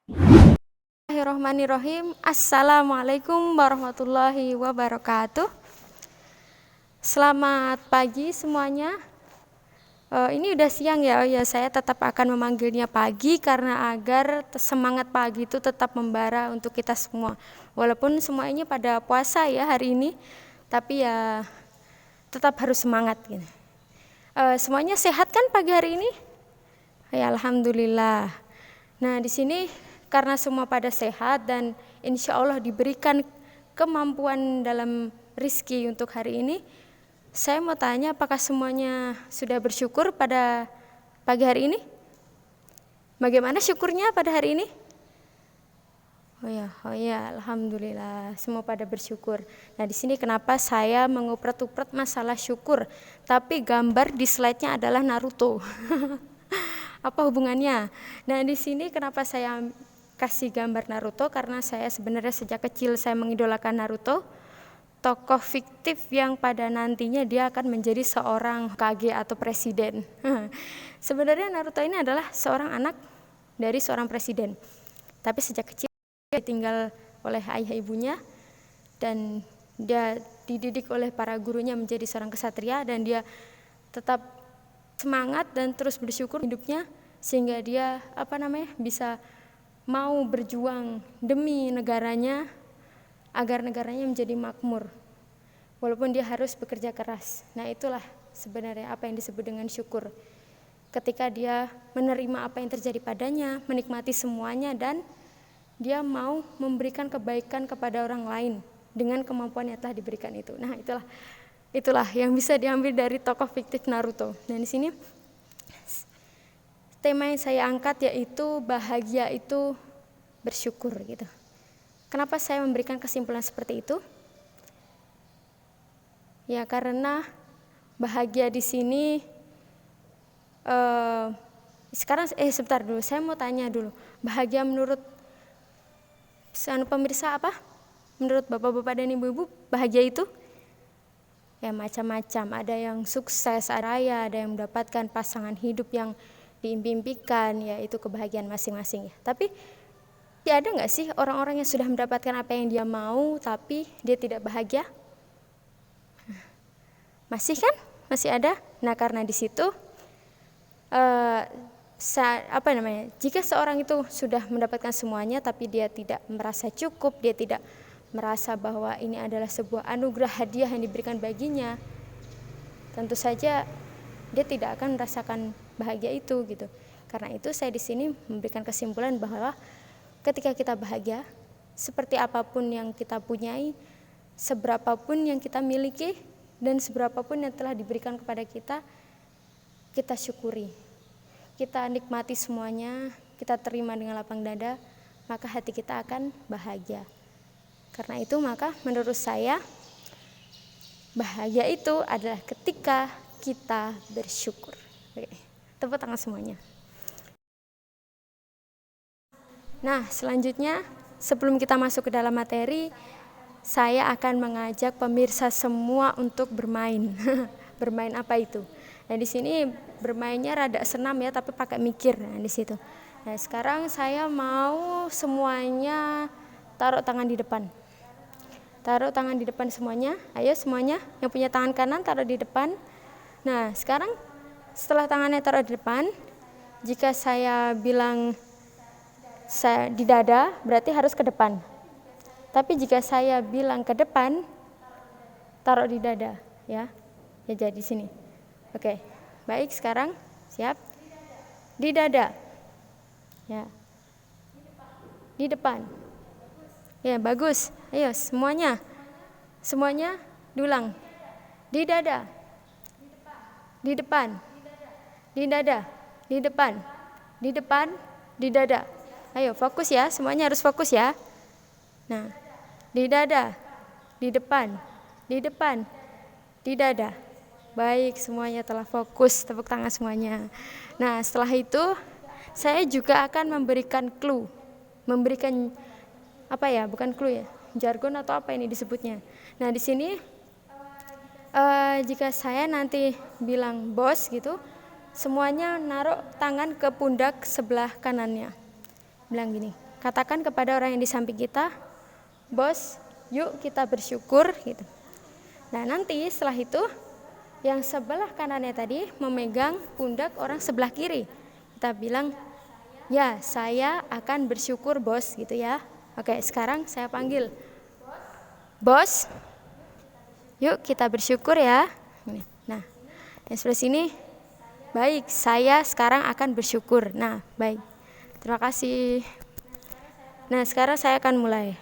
Bismillahirrahmanirrahim. Assalamualaikum warahmatullahi wabarakatuh. Selamat pagi semuanya. Ini udah siang ya. Oh ya, saya tetap akan memanggilnya pagi karena agar semangat pagi itu tetap membara untuk kita semua. Walaupun semuanya pada puasa ya hari ini, tapi ya tetap harus semangat gitu. Semuanya sehat kan pagi hari ini? Ya, alhamdulillah. Nah, di sini karena semua pada sehat dan insya Allah diberikan kemampuan dalam rizki untuk hari ini, saya mau tanya apakah semuanya sudah bersyukur pada pagi hari ini? Bagaimana syukurnya pada hari ini? Oh ya, alhamdulillah semua pada bersyukur. Nah, di sini kenapa saya mengupret-upret masalah syukur, tapi gambar di slide-nya adalah Naruto. Apa hubungannya? Nah, di sini kenapa saya kasih gambar Naruto, karena saya sebenarnya sejak kecil saya mengidolakan Naruto, tokoh fiktif yang pada nantinya dia akan menjadi seorang Hokage atau presiden. Sebenarnya Naruto ini adalah seorang anak dari seorang presiden, tapi sejak kecil dia ditinggal oleh ayah ibunya dan dia dididik oleh para gurunya menjadi seorang kesatria, dan dia tetap semangat dan terus bersyukur hidupnya sehingga dia bisa mau berjuang demi negaranya agar negaranya menjadi makmur walaupun dia harus bekerja keras. Nah, itulah sebenarnya apa yang disebut dengan syukur, ketika dia menerima apa yang terjadi padanya, menikmati semuanya, dan dia mau memberikan kebaikan kepada orang lain dengan kemampuan yang telah diberikan itu. Nah, itulah yang bisa diambil dari tokoh fiktif Naruto. Dan di sini tema yang saya angkat yaitu bahagia itu bersyukur gitu. Kenapa saya memberikan kesimpulan seperti itu? Ya, karena bahagia di sini sebentar dulu, saya mau tanya dulu. Bahagia menurut pemirsa apa? Menurut bapak-bapak dan ibu-ibu, bahagia itu ya macam-macam. Ada yang sukses, ada yang mendapatkan pasangan hidup yang diimpikan, ya itu kebahagiaan masing-masing ya. Tapi ya ada nggak sih orang-orang yang sudah mendapatkan apa yang dia mau tapi dia tidak bahagia? Masih kan? Masih ada. Nah, karena di situ jika seorang itu sudah mendapatkan semuanya tapi dia tidak merasa cukup, dia tidak merasa bahwa ini adalah sebuah anugerah hadiah yang diberikan baginya, tentu saja dia tidak akan merasakan bahagia itu gitu. Karena itu saya di sini memberikan kesimpulan bahwa ketika kita bahagia, seperti apapun yang kita punyai, seberapapun yang kita miliki, dan seberapapun yang telah diberikan kepada kita, kita syukuri, kita nikmati semuanya, kita terima dengan lapang dada, maka hati kita akan bahagia. Karena itu maka menurut saya bahagia itu adalah ketika kita bersyukur. Oke, tepuk tangan semuanya. Nah, selanjutnya sebelum kita masuk ke dalam materi, saya akan mengajak pemirsa semua untuk bermain. Bermain apa itu? Nah, di sini bermainnya rada senam ya, tapi pakai mikir. Nah, di situ. Nah, sekarang saya mau semuanya taruh tangan di depan. Taruh tangan di depan semuanya. Ayo semuanya yang punya tangan kanan taruh di depan. Nah, sekarang setelah tangannya taruh di depan, jika saya bilang di dada, berarti harus ke depan. Tapi jika saya bilang ke depan, taruh di dada, ya. Ya, jadi sini. Oke. Baik, sekarang siap. Di dada. Ya. Di depan. Ya, bagus. Ayo semuanya. Semuanya diulang. Di dada. Di depan. Di dada. Di depan. Di depan, di dada. Ayo fokus ya, semuanya harus fokus ya. Nah, di dada, di depan, di depan, di dada. Baik, semuanya telah fokus, tepuk tangan semuanya. Nah, setelah itu saya juga akan memberikan clue. Memberikan bukan clue ya, jargon atau apa ini disebutnya. Nah, di sini jika saya nanti bilang bos gitu, semuanya naruh tangan ke pundak sebelah kanannya. Bilang gini, katakan kepada orang yang di samping kita, bos, yuk kita bersyukur gitu. Nah nanti setelah itu yang sebelah kanannya tadi memegang pundak orang sebelah kiri. Kita bilang, ya saya akan bersyukur bos gitu ya. Oke, sekarang saya panggil, bos, yuk kita bersyukur ya. Nah, yang sebelah sini, baik, saya sekarang akan bersyukur. Nah, baik, terima kasih. Nah, sekarang saya akan mulai.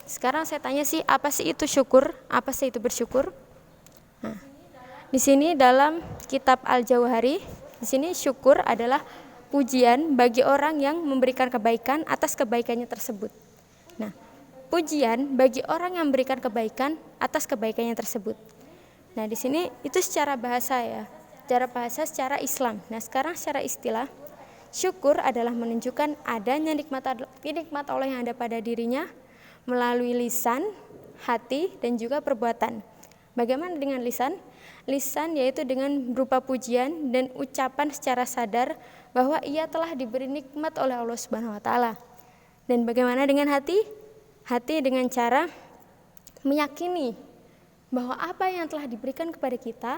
Sekarang saya tanya sih, apa sih itu syukur? Apa sih itu bersyukur? Nah, di sini dalam kitab Al-Jauhari, di sini syukur adalah pujian bagi orang yang memberikan kebaikan atas kebaikannya tersebut. Nah, pujian bagi orang yang memberikan kebaikan atas kebaikannya tersebut. Nah, di sini itu secara bahasa ya, secara bahasa secara Islam. Nah, sekarang secara istilah, syukur adalah menunjukkan adanya nikmat Allah yang ada pada dirinya melalui lisan, hati, dan juga perbuatan. Bagaimana dengan lisan? Lisan yaitu dengan berupa pujian dan ucapan secara sadar bahwa ia telah diberi nikmat oleh Allah Subhanahu wa taala. Dan bagaimana dengan hati? Hati dengan cara meyakini bahwa apa yang telah diberikan kepada kita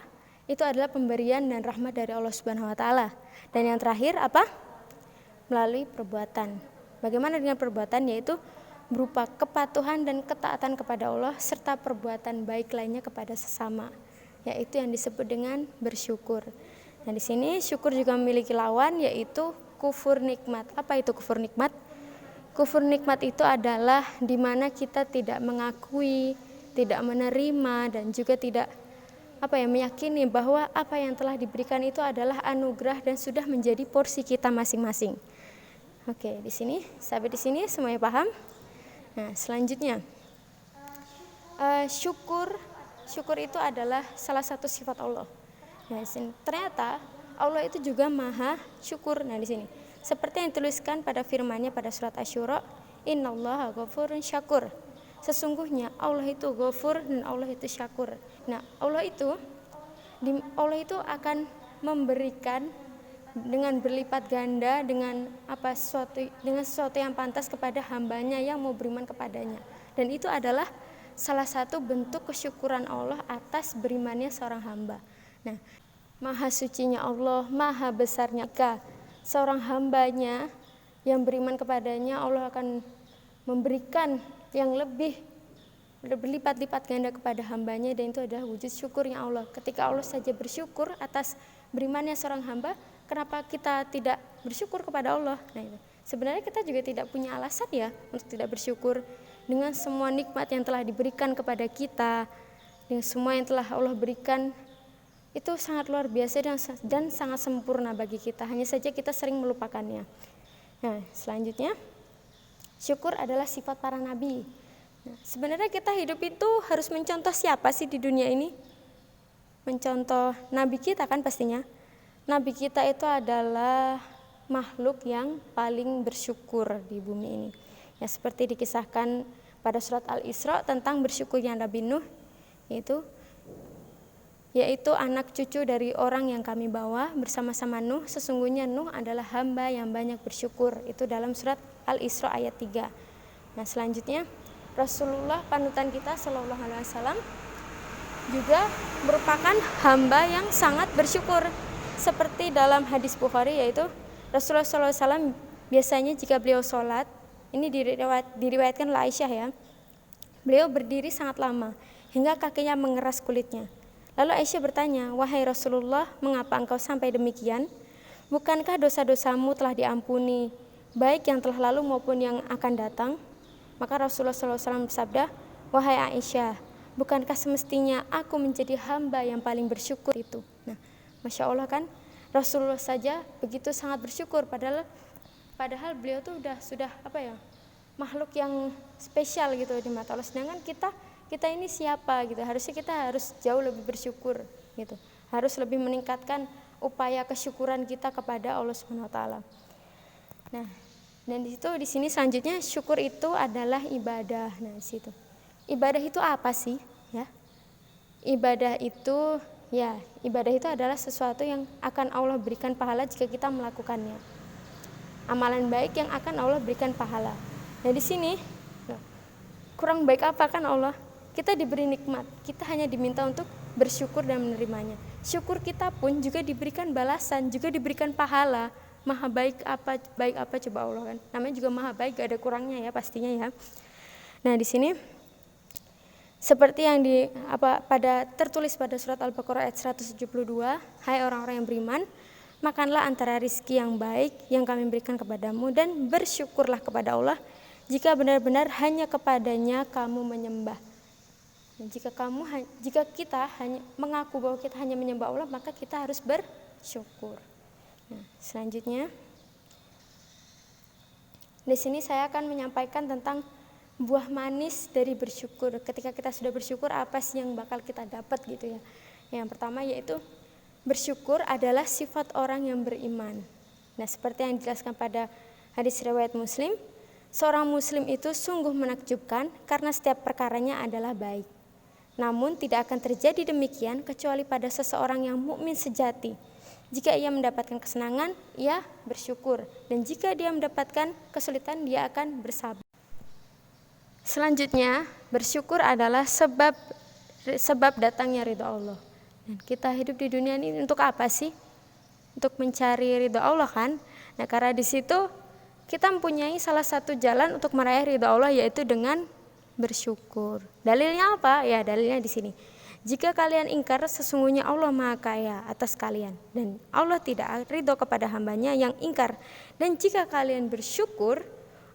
itu adalah pemberian dan rahmat dari Allah Subhanahu wa taala. Dan yang terakhir apa? Melalui perbuatan. Bagaimana dengan perbuatan? Yaitu berupa kepatuhan dan ketaatan kepada Allah serta perbuatan baik lainnya kepada sesama. Yaitu yang disebut dengan bersyukur. Nah, di sini syukur juga memiliki lawan yaitu kufur nikmat. Apa itu kufur nikmat? Kufur nikmat itu adalah di mana kita tidak mengakui, tidak menerima, dan juga tidak meyakini bahwa apa yang telah diberikan itu adalah anugerah dan sudah menjadi porsi kita masing-masing. Oke, di sini sampai di sini semuanya paham? Nah, selanjutnya syukur itu adalah salah satu sifat Allah. Nah, di sini ternyata Allah itu juga maha syukur. Nah, di sini seperti yang dituliskan pada firman-Nya pada surat Asy-Syura, innallaha ghafurun syakur. Sesungguhnya Allah itu ghafur dan Allah itu syakur. Nah, Allah itu akan memberikan dengan berlipat ganda dengan sesuatu yang pantas kepada hambanya yang mau beriman kepadanya. Dan itu adalah salah satu bentuk kesyukuran Allah atas berimannya seorang hamba. Nah, maha sucinya Allah, maha besarnya seorang hambanya yang beriman kepadanya, Allah akan memberikan yang lebih berlipat-lipat ganda kepada hambanya, dan itu adalah wujud syukurnya Allah. Ketika Allah saja bersyukur atas berimannya seorang hamba, kenapa kita tidak bersyukur kepada Allah? Nah, itu. Sebenarnya kita juga tidak punya alasan ya untuk tidak bersyukur dengan semua nikmat yang telah diberikan kepada kita, dengan semua yang telah Allah berikan. Itu sangat luar biasa dan sangat sempurna bagi kita. Hanya saja kita sering melupakannya. Nah, selanjutnya, syukur adalah sifat para nabi. Nah, sebenarnya kita hidup itu harus mencontoh siapa sih di dunia ini? Mencontoh nabi kita kan pastinya. Nabi kita itu adalah makhluk yang paling bersyukur di bumi ini. Ya, seperti dikisahkan pada surat Al-Isra tentang bersyukurnya Nabi Nuh, yaitu anak cucu dari orang yang kami bawa bersama-sama Nuh. Sesungguhnya Nuh adalah hamba yang banyak bersyukur. Itu dalam surat Al-Isra ayat 3. Nah, selanjutnya Rasulullah panutan kita sallallahu alaihi wasallam juga merupakan hamba yang sangat bersyukur. Seperti dalam hadis Bukhari, yaitu Rasulullah sallallahu alaihi wasallam biasanya jika beliau sholat, ini diriwayatkan oleh Aisyah ya, beliau berdiri sangat lama hingga kakinya mengeras kulitnya. Lalu Aisyah bertanya, wahai Rasulullah, mengapa engkau sampai demikian? Bukankah dosa-dosamu telah diampuni, baik yang telah lalu maupun yang akan datang? Maka Rasulullah SAW bersabda, wahai Aisyah, bukankah semestinya aku menjadi hamba yang paling bersyukur itu? Nah, Masya Allah kan, Rasulullah saja begitu sangat bersyukur, padahal beliau tuh sudah makhluk yang spesial gitu di mata Allah. Sedangkan kita ini siapa gitu? Harusnya kita harus jauh lebih bersyukur gitu. Harus lebih meningkatkan upaya kesyukuran kita kepada Allah Subhanahu wa taala. Nah, dan di sini selanjutnya syukur itu adalah ibadah. Nah, di situ. Ibadah itu apa sih? Ya. Ibadah itu adalah sesuatu yang akan Allah berikan pahala jika kita melakukannya. amalan baik yang akan Allah berikan pahala. Nah di sini kurang baik apa kan Allah? Kita diberi nikmat, kita hanya diminta untuk bersyukur dan menerimanya. Syukur kita pun juga diberikan balasan, juga diberikan pahala. Maha baik apa coba Allah kan? Namanya juga maha baik, gak ada kurangnya ya pastinya ya. Nah di sini seperti yang tertulis pada surat Al-Baqarah ayat 172, hai orang-orang yang beriman, makanlah antara rizki yang baik yang kami berikan kepadamu dan bersyukurlah kepada Allah jika benar-benar hanya kepadanya kamu menyembah. Nah, jika kita hanya mengaku bahwa kita hanya menyembah Allah, maka kita harus bersyukur. Nah, selanjutnya di sini saya akan menyampaikan tentang buah manis dari bersyukur. Ketika kita sudah bersyukur, apa sih yang bakal kita dapat gitu ya. Yang pertama yaitu bersyukur adalah sifat orang yang beriman. Nah, seperti yang dijelaskan pada hadis riwayat Muslim, seorang muslim itu sungguh menakjubkan karena setiap perkaranya adalah baik. Namun tidak akan terjadi demikian kecuali pada seseorang yang mukmin sejati. Jika ia mendapatkan kesenangan, ia bersyukur, dan jika dia mendapatkan kesulitan, dia akan bersabar. Selanjutnya, bersyukur adalah sebab datangnya ridha Allah. Dan kita hidup di dunia ini untuk apa sih? Untuk mencari ridha Allah kan? Nah, karena di situ kita mempunyai salah satu jalan untuk meraih ridha Allah, yaitu dengan bersyukur. Dalilnya apa? Ya, dalilnya di sini. Jika kalian ingkar, sesungguhnya Allah Maha Kaya atas kalian, dan Allah tidak ridho kepada hambanya yang ingkar. Dan jika kalian bersyukur,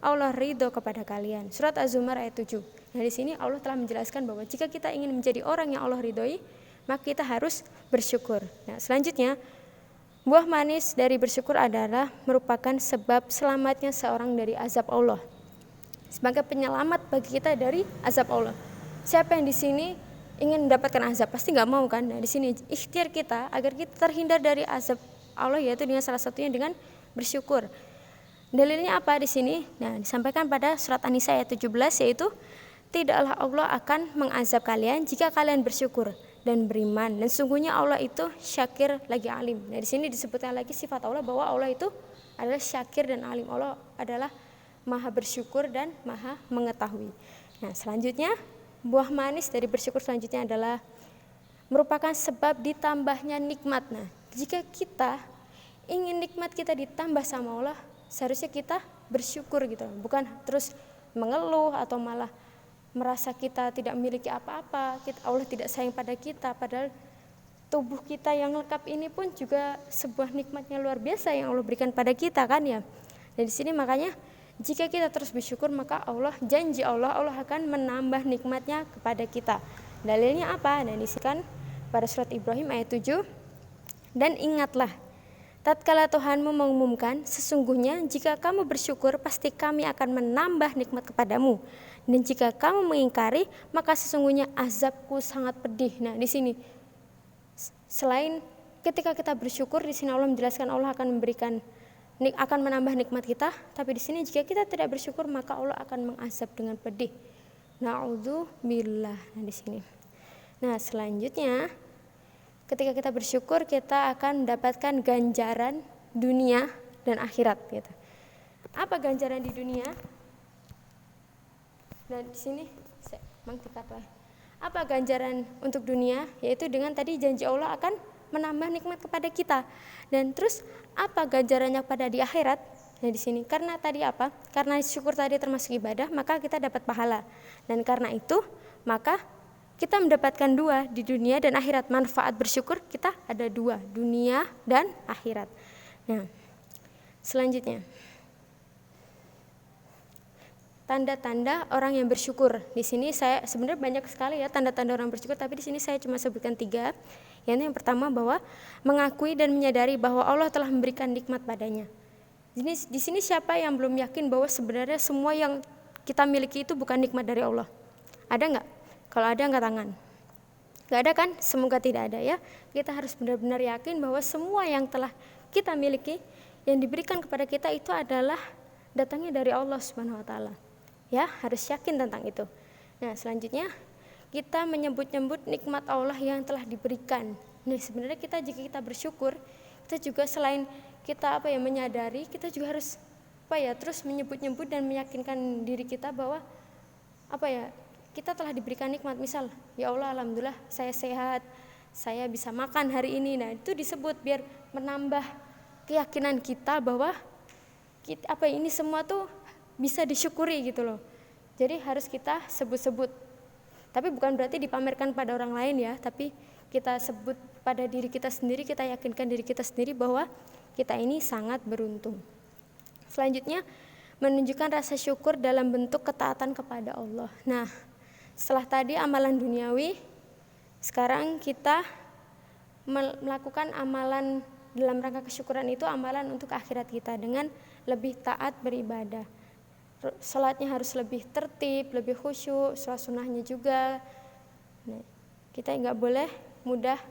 Allah ridho kepada kalian. Surat Az-Zumar ayat 7. Nah, di sini Allah telah menjelaskan bahwa jika kita ingin menjadi orang yang Allah ridhoi, maka kita harus bersyukur. Nah, selanjutnya, buah manis dari bersyukur adalah merupakan sebab selamatnya seorang dari azab Allah. Sebagai penyelamat bagi kita dari azab Allah. Siapa yang di sini ingin mendapatkan azab? Pasti nggak mau kan? Nah, di sini ikhtiar kita agar kita terhindar dari azab Allah, yaitu dengan salah satunya dengan bersyukur. Dalilnya apa di sini? Nah, disampaikan pada surat An-Nisa ayat 17, yaitu tidaklah Allah akan mengazab kalian jika kalian bersyukur dan beriman, dan sungguhnya Allah itu syakir lagi alim. Nah, di sini disebutkan lagi sifat Allah bahwa Allah itu adalah syakir dan alim. Allah adalah maha bersyukur dan maha mengetahui. Nah, selanjutnya buah manis dari bersyukur selanjutnya adalah merupakan sebab ditambahnya nikmat. Nah, jika kita ingin nikmat kita ditambah sama Allah, seharusnya kita bersyukur gitu, bukan terus mengeluh atau malah merasa kita tidak memiliki apa-apa, Allah tidak sayang pada kita, padahal tubuh kita yang lengkap ini pun juga sebuah nikmatnya luar biasa yang Allah berikan pada kita kan ya. Dan di sini makanya jika kita terus bersyukur, maka janji Allah akan menambah nikmatnya kepada kita. Dalilnya apa? Dan disikan pada surat Ibrahim ayat 7. Dan ingatlah, tatkala Tuhanmu mengumumkan, sesungguhnya jika kamu bersyukur, pasti kami akan menambah nikmat kepadamu. Dan jika kamu mengingkari, maka sesungguhnya azabku sangat pedih. Nah, di sini selain ketika kita bersyukur, di sini Allah menjelaskan Allah akan menambah nikmat kita, tapi di sini jika kita tidak bersyukur, maka Allah akan mengazab dengan pedih. Na'udzubillah. Nah, di sini. Nah, selanjutnya ketika kita bersyukur, kita akan mendapatkan ganjaran dunia dan akhirat gitu. Apa ganjaran di dunia? Dan di sini apa ganjaran untuk dunia? Yaitu dengan tadi janji Allah akan menambah nikmat kepada kita. Dan terus apa ganjarannya pada di akhirat? Nah, di sini karena tadi apa? Karena syukur tadi termasuk ibadah, maka kita dapat pahala. Dan karena itu, maka kita mendapatkan dua di dunia dan akhirat. Manfaat bersyukur kita ada dua, dunia dan akhirat. Nah, selanjutnya tanda-tanda orang yang bersyukur. Di sini saya sebenarnya banyak sekali ya tanda-tanda orang bersyukur, tapi di sini saya cuma sebutkan 3. Yang pertama bahwa mengakui dan menyadari bahwa Allah telah memberikan nikmat padanya. Di sini siapa yang belum yakin bahwa sebenarnya semua yang kita miliki itu bukan nikmat dari Allah? Ada nggak? Kalau ada angkat tangan. Nggak ada kan? Semoga tidak ada ya. Kita harus benar-benar yakin bahwa semua yang telah kita miliki, yang diberikan kepada kita itu adalah datangnya dari Allah Subhanahu wa taala. Ya, harus yakin tentang itu. Nah, selanjutnya kita menyebut-nyebut nikmat Allah yang telah diberikan. Nah, sebenarnya jika kita bersyukur, kita juga selain kita menyadari, kita juga harus terus menyebut-nyebut dan meyakinkan diri kita bahwa kita telah diberikan nikmat. Misal, ya Allah, alhamdulillah saya sehat, saya bisa makan hari ini. Nah, itu disebut biar menambah keyakinan kita bahwa ini semua tuh bisa disyukuri gitu loh. Jadi harus kita sebut-sebut. Tapi bukan berarti dipamerkan pada orang lain ya, tapi kita sebut pada diri kita sendiri, kita yakinkan diri kita sendiri bahwa kita ini sangat beruntung. Selanjutnya, menunjukkan rasa syukur dalam bentuk ketaatan kepada Allah. Nah, setelah tadi amalan duniawi, sekarang kita melakukan amalan dalam rangka kesyukuran itu, amalan untuk akhirat kita dengan lebih taat beribadah. Salatnya harus lebih tertib, lebih khusyuk, salat sunnahnya juga. Nah, kita nggak boleh mudah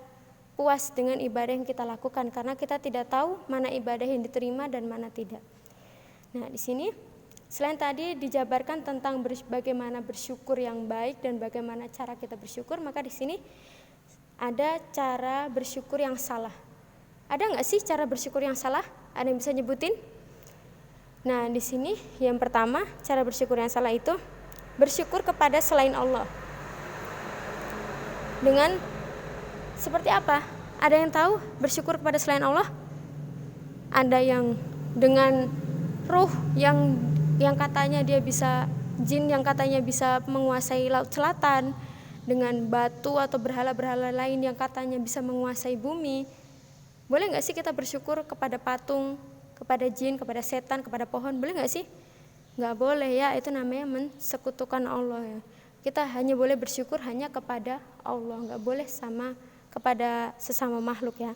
puas dengan ibadah yang kita lakukan karena kita tidak tahu mana ibadah yang diterima dan mana tidak. Nah, di sini selain tadi dijabarkan tentang bagaimana bersyukur yang baik dan bagaimana cara kita bersyukur, maka di sini ada cara bersyukur yang salah. Ada nggak sih cara bersyukur yang salah? Ada yang bisa nyebutin? Nah, di sini yang pertama, cara bersyukur yang salah itu bersyukur kepada selain Allah. Dengan seperti apa? Ada yang tahu bersyukur kepada selain Allah? Ada yang dengan ruh yang katanya dia bisa, jin yang katanya bisa menguasai laut selatan, dengan batu atau berhala-berhala lain yang katanya bisa menguasai bumi. Boleh nggak sih kita bersyukur kepada patung, kepada jin, kepada setan, kepada pohon? Boleh nggak sih? Nggak boleh ya, itu namanya mensekutukan Allah ya. Kita hanya boleh bersyukur hanya kepada Allah, nggak boleh kepada sesama makhluk ya.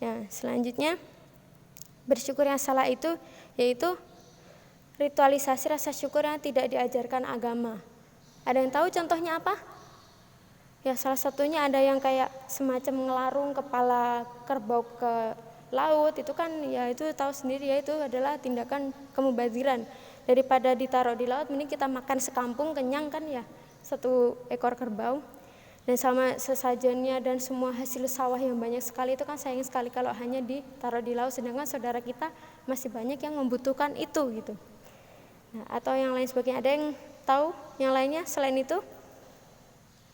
Ya, selanjutnya bersyukur yang salah itu yaitu ritualisasi rasa syukur yang tidak diajarkan agama. Ada yang tahu contohnya apa? Ya, salah satunya ada yang kayak semacam ngelarung kepala kerbau ke laut. Itu kan ya, itu tahu sendiri ya, itu adalah tindakan kemubaziran. Daripada ditaruh di laut, mending kita makan sekampung kenyang kan ya, satu ekor kerbau. Dan sama sesajennya dan semua hasil sawah yang banyak sekali, itu kan sayang sekali kalau hanya ditaruh di laut, sedangkan saudara kita masih banyak yang membutuhkan itu gitu. Nah, atau yang lain sebagainya. Ada yang tahu yang lainnya selain itu?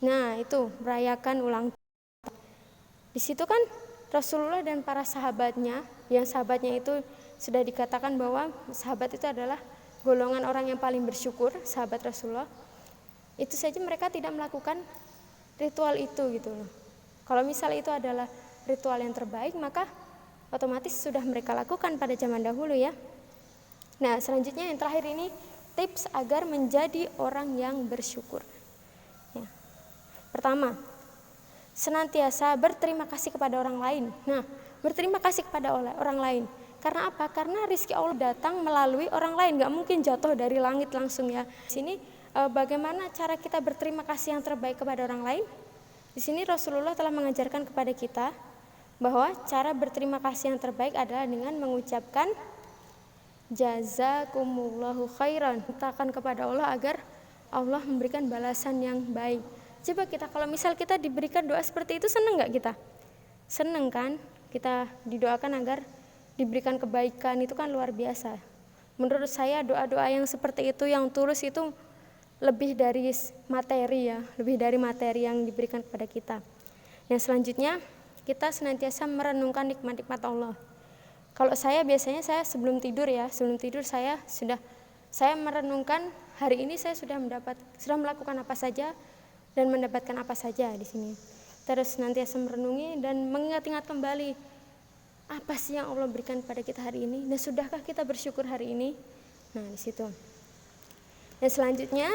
Nah, itu merayakan ulang tahun. Di situ kan Rasulullah dan para sahabatnya, yang sahabatnya itu sudah dikatakan bahwa sahabat itu adalah golongan orang yang paling bersyukur, sahabat Rasulullah. Itu saja mereka tidak melakukan ritual itu gitu loh. Kalau misalnya itu adalah ritual yang terbaik, maka otomatis sudah mereka lakukan pada zaman dahulu ya. Nah, selanjutnya yang terakhir ini tips agar menjadi orang yang bersyukur ya. Pertama, senantiasa berterima kasih kepada orang lain. Nah, berterima kasih kepada orang lain. Karena apa? Karena rezeki Allah datang melalui orang lain, gak mungkin jatuh dari langit langsung ya. Di sini bagaimana cara kita berterima kasih yang terbaik kepada orang lain? Di sini Rasulullah telah mengajarkan kepada kita bahwa cara berterima kasih yang terbaik adalah dengan mengucapkan jazakumullahu khairan. Mintakan kepada Allah agar Allah memberikan balasan yang baik. Coba kita, kalau misal kita diberikan doa seperti itu, seneng gak kita? Seneng kan? Kita didoakan agar diberikan kebaikan, itu kan luar biasa. Menurut saya doa-doa yang seperti itu, yang tulus itu lebih dari materi ya, lebih dari materi yang diberikan kepada kita. Yang selanjutnya, kita senantiasa merenungkan nikmat-nikmat Allah. Kalau saya biasanya sebelum tidur saya merenungkan hari ini saya sudah melakukan apa saja dan mendapatkan apa saja di sini. Terus senantiasa merenungi dan mengingat-ingat kembali apa sih yang Allah berikan pada kita hari ini, dan sudahkah kita bersyukur hari ini? Nah, di situ. Dan selanjutnya,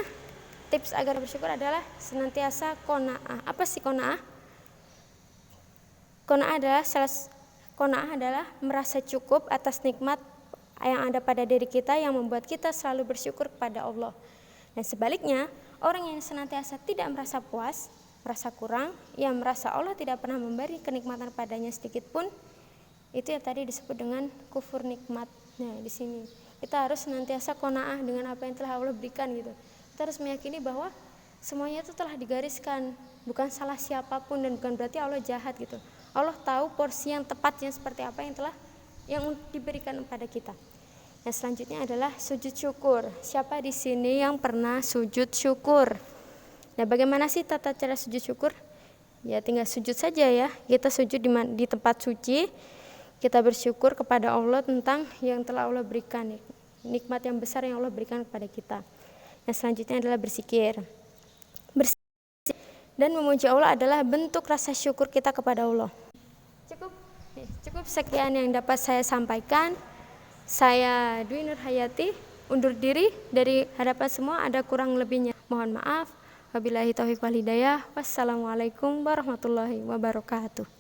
tips agar bersyukur adalah senantiasa qanaah. Apa sih qanaah? Qanaah adalah merasa cukup atas nikmat yang ada pada diri kita, yang membuat kita selalu bersyukur kepada Allah. Dan sebaliknya, orang yang senantiasa tidak merasa puas, merasa kurang, yang merasa Allah tidak pernah memberi kenikmatan padanya sedikit pun, itu yang tadi disebut dengan kufur nikmat. Nah, di sini kita harus senantiasa qanaah dengan apa yang telah Allah berikan gitu. Kita harus meyakini bahwa semuanya itu telah digariskan, bukan salah siapapun dan bukan berarti Allah jahat gitu. Allah tahu porsi yang tepatnya seperti apa yang diberikan kepada kita. Yang selanjutnya adalah sujud syukur. Siapa di sini yang pernah sujud syukur? Nah, bagaimana sih tata cara sujud syukur? Ya tinggal sujud saja ya. Kita sujud di tempat suci. Kita bersyukur kepada Allah tentang yang telah Allah berikan, nikmat yang besar yang Allah berikan kepada kita. Yang selanjutnya adalah berzikir. Dan memuji Allah adalah bentuk rasa syukur kita kepada Allah. Cukup sekian yang dapat saya sampaikan. Saya Dwi Nur Hayati undur diri dari hadapan semua. Ada kurang lebihnya mohon maaf. Wabillahi taufiq wal hidayah. Wassalamualaikum warahmatullahi wabarakatuh.